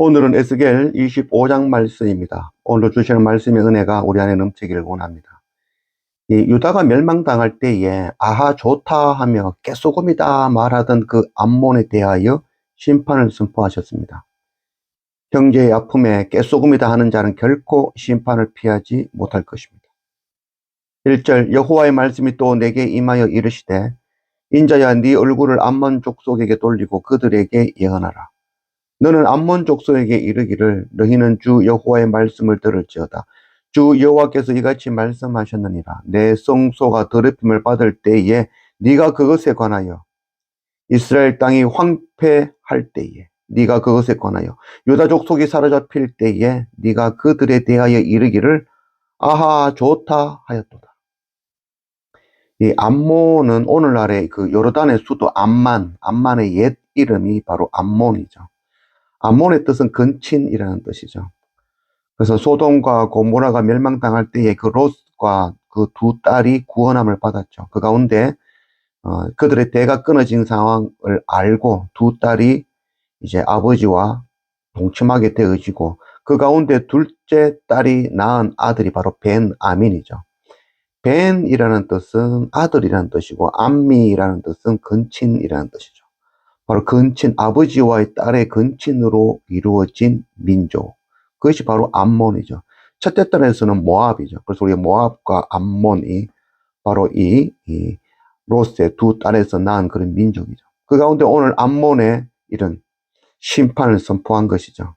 오늘은 에스겔 25장 말씀입니다. 오늘 주시는 말씀의 은혜가 우리 안에 넘치기를 원합니다. 이 유다가 멸망당할 때에 아하 좋다 하며 깨소금이다 말하던 그 암몬에 대하여 심판을 선포하셨습니다. 형제의 아픔에 깨소금이다 하는 자는 결코 심판을 피하지 못할 것입니다. 1절 여호와의 말씀이 또 내게 임하여 이르시되 인자야 네 얼굴을 암몬 족속에게 돌리고 그들에게 예언하라. 너는 암몬 족속에게 이르기를 너희는 주 여호와의 말씀을 들을지어다. 주 여호와께서 이같이 말씀하셨느니라. 내 성소가 더럽힘을 받을 때에 네가 그것에 관하여 이스라엘 땅이 황폐할 때에 네가 그것에 관하여 유다 족속이 사로잡힐 때에 네가 그들에 대하여 이르기를 아하 좋다 하였도다. 이 암몬은 오늘날의 그 요르단의 수도 암만의 옛 이름이 바로 암몬이죠. 암몬의 뜻은 근친이라는 뜻이죠. 그래서 소돔과 고모라가 멸망당할 때에 그 롯과 그 두 딸이 구원함을 받았죠. 그 가운데 그들의 대가 끊어진 상황을 알고 두 딸이 이제 아버지와 동침하게 되어지고 그 가운데 둘째 딸이 낳은 아들이 바로 벤아민이죠. 벤이라는 뜻은 아들이라는 뜻이고 암미라는 뜻은 근친이라는 뜻이죠. 바로 근친, 아버지와의 딸의 근친으로 이루어진 민족. 그것이 바로 암몬이죠. 첫째 딸에서는 모압이죠. 그래서 우리 모압과 암몬이 바로 이 롯의 두 딸에서 낳은 그런 민족이죠. 그 가운데 오늘 암몬의 이런 심판을 선포한 것이죠.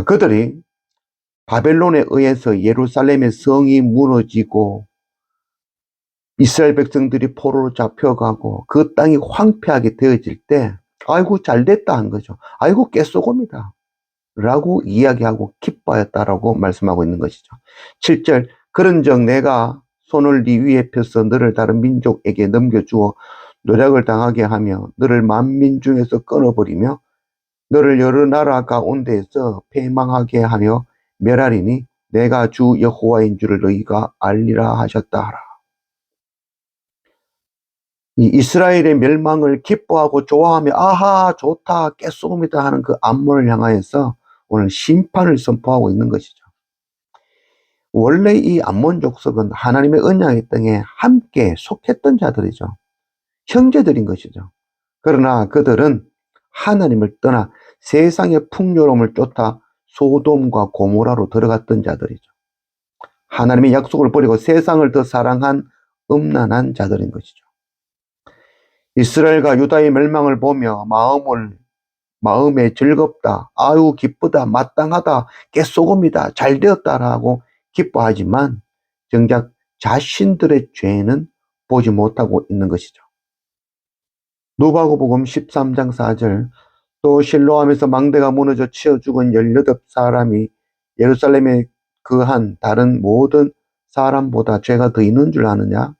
그들이 바벨론에 의해서 예루살렘의 성이 무너지고 이스라엘 백성들이 포로로 잡혀가고 그 땅이 황폐하게 되어질 때 아이고 잘됐다 한 거죠. 아이고 깨소금이다 라고 이야기하고 기뻐하였다라고 말씀하고 있는 것이죠. 7절 그런즉 내가 손을 네 위에 펴서 너를 다른 민족에게 넘겨주어 노략을 당하게 하며 너를 만민 중에서 끊어버리며 너를 여러 나라 가운데에서 패망하게 하며 멸하리니 내가 주 여호와인 줄을 너희가 알리라 하셨다 하라. 이 이스라엘의 멸망을 기뻐하고 좋아하며 아하 좋다 깨소금이다 하는 그 암몬을 향하여서 오늘 심판을 선포하고 있는 것이죠. 원래 이 암몬 족속은 하나님의 언약의 땅에 함께 속했던 자들이죠. 형제들인 것이죠. 그러나 그들은 하나님을 떠나 세상의 풍요로움을 쫓아 소돔과 고모라로 들어갔던 자들이죠. 하나님의 약속을 버리고 세상을 더 사랑한 음란한 자들인 것이죠. 이스라엘과 유다의 멸망을 보며 마음에 즐겁다, 아유 기쁘다, 마땅하다, 깨소금이다, 잘되었다라고 기뻐하지만 정작 자신들의 죄는 보지 못하고 있는 것이죠. 누가복음 13장 4절 또 실로암에서 망대가 무너져 치어 죽은 18사람이 예루살렘에 거한 다른 모든 사람보다 죄가 더 있는 줄 아느냐?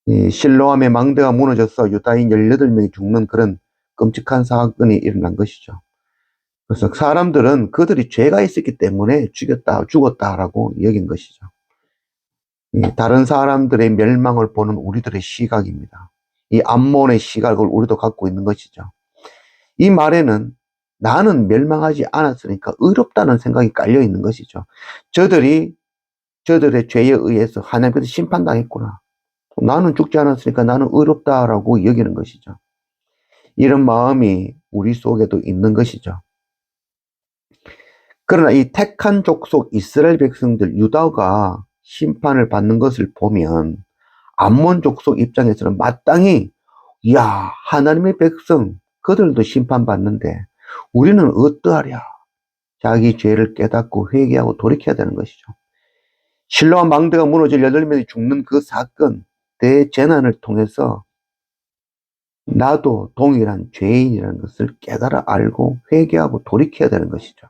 이 실로암의 망대가 무너져서 유다인 18명이 죽는 그런 끔찍한 사건이 일어난 것이죠. 그래서 사람들은 그들이 죄가 있었기 때문에 죽었다라고 여긴 것이죠. 다른 사람들의 멸망을 보는 우리들의 시각입니다. 이 암몬의 시각을 우리도 갖고 있는 것이죠. 이 말에는 나는 멸망하지 않았으니까 의롭다는 생각이 깔려 있는 것이죠. 저들의 죄에 의해서 하나님께서 심판당했구나. 나는 죽지 않았으니까 나는 의롭다라고 여기는 것이죠. 이런 마음이 우리 속에도 있는 것이죠. 그러나 이 택한 족속 이스라엘 백성들 유다가 심판을 받는 것을 보면 암몬 족속 입장에서는 마땅히 하나님의 백성 그들도 심판받는데 우리는 어떠하랴? 자기 죄를 깨닫고 회개하고 돌이켜야 되는 것이죠. 실로암 망대가 무너져 8명이 죽는 그 사건, 대재난을 통해서 나도 동일한 죄인이라는 것을 깨달아 알고 회개하고 돌이켜야 되는 것이죠.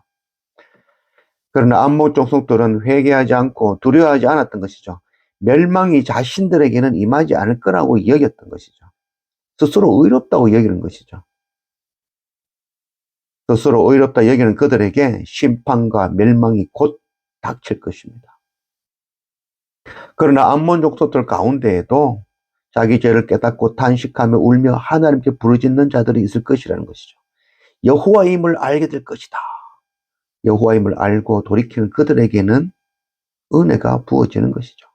그러나 암몬 족속들은 회개하지 않고 두려워하지 않았던 것이죠. 멸망이 자신들에게는 임하지 않을 거라고 여겼던 것이죠. 스스로 의롭다고 여기는 것이죠. 스스로 의롭다 여기는 그들에게 심판과 멸망이 곧 닥칠 것입니다. 그러나 암몬 족속들 가운데에도 자기 죄를 깨닫고 탄식하며 울며 하나님께 부르짖는 자들이 있을 것이라는 것이죠. 여호와임을 알게 될 것이다. 여호와임을 알고 돌이키는 그들에게는 은혜가 부어지는 것이죠.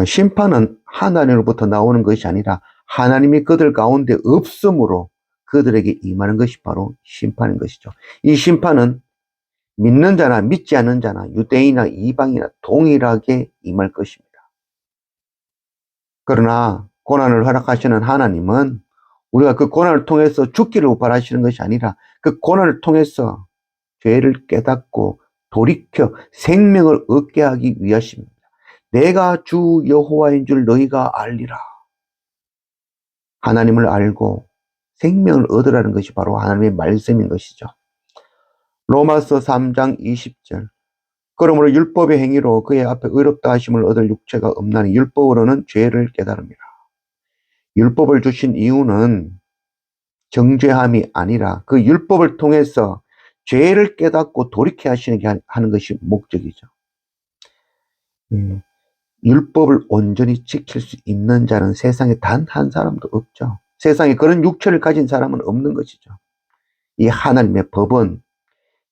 심판은 하나님으로부터 나오는 것이 아니라 하나님이 그들 가운데 없음으로 그들에게 임하는 것이 바로 심판인 것이죠. 이 심판은 믿는 자나 믿지 않는 자나 유대인이나 이방이나 동일하게 임할 것입니다. 그러나 고난을 허락하시는 하나님은 우리가 그 고난을 통해서 죽기를 바라시는 것이 아니라 그 고난을 통해서 죄를 깨닫고 돌이켜 생명을 얻게 하기 위하십니다. 내가 주 여호와인 줄 너희가 알리라. 하나님을 알고 생명을 얻으라는 것이 바로 하나님의 말씀인 것이죠. 로마서 3장 20절. 그러므로 율법의 행위로 그의 앞에 의롭다 하심을 얻을 육체가 없나니 율법으로는 죄를 깨달음이라. 율법을 주신 이유는 정죄함이 아니라 그 율법을 통해서 죄를 깨닫고 돌이켜 하는 것이 목적이죠. 율법을 온전히 지킬 수 있는 자는 세상에 단 한 사람도 없죠. 세상에 그런 육체를 가진 사람은 없는 것이죠. 이 하나님의 법은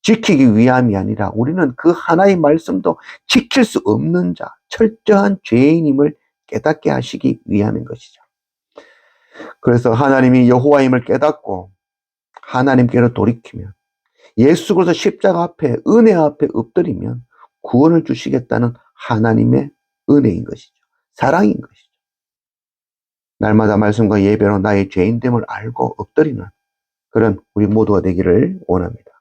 지키기 위함이 아니라 우리는 그 하나의 말씀도 지킬 수 없는 자, 철저한 죄인임을 깨닫게 하시기 위함인 것이죠. 그래서 하나님이 여호와임을 깨닫고 하나님께로 돌이키면 예수 그리스도 십자가 앞에 은혜 앞에 엎드리면 구원을 주시겠다는 하나님의 은혜인 것이죠. 사랑인 것이죠. 날마다 말씀과 예배로 나의 죄인됨을 알고 엎드리는 그런 우리 모두가 되기를 원합니다.